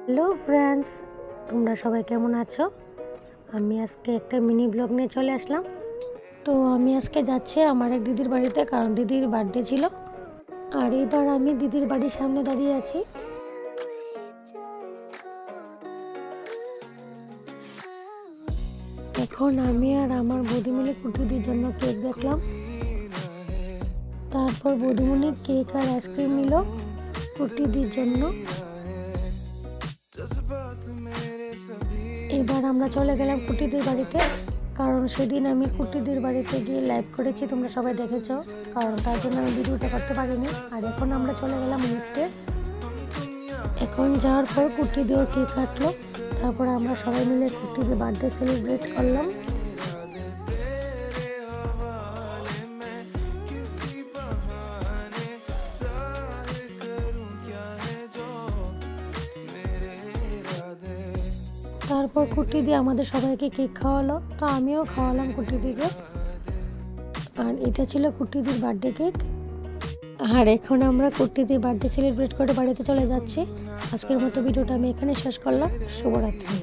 Hello friends, তোমরা সবাই কেমন আছো? আমি আজকে একটা মিনি ব্লগ নিয়ে চলে আসলাম। তো আমি আজকে যাচ্ছি আমার এক দিদির বাড়িতে, কারণ দিদির বার্থডে ছিল। আর এবার আমি দিদির বাড়ির সামনে দাঁড়িয়ে আছি। এখন আমি আর আমার বৌদিমণি কুটিদের জন্য কেক দেখলাম। তারপর বৌদিমণি কেক আর আইসক্রিম নিল কুটিদের জন্য। এবার আমরা চলে গেলাম কুটিদের বাড়িতে, কারণ সেদিন আমি কুটিদের বাড়িতে গিয়ে লাইভ করেছি, তোমরা সবাই দেখেছ, কারণ তার জন্য আমি ভিডিওটা করতে পারিনি। আর এখন আমরা চলে গেলাম লিফটে। এখন যাওয়ার পর কুটিদেও কেক কাটলো, তারপর আমরা সবাই মিলে কুটিদের বার্থডে সেলিব্রেট করলাম। তারপর কুটি দিয়ে আমাদের সবাইকে কেক খাওয়ালো, তো আমিও খাওয়ালাম কুটি দিকে। আর এটা ছিল কুটিদির বার্থডে কেক। আর এখন আমরা কুটিদির বার্থডে সেলিব্রেট করে বাড়িতে চলে যাচ্ছি। আজকের মতো ভিডিওটা আমি এখানে শেষ করলাম। শুভরাত্রি।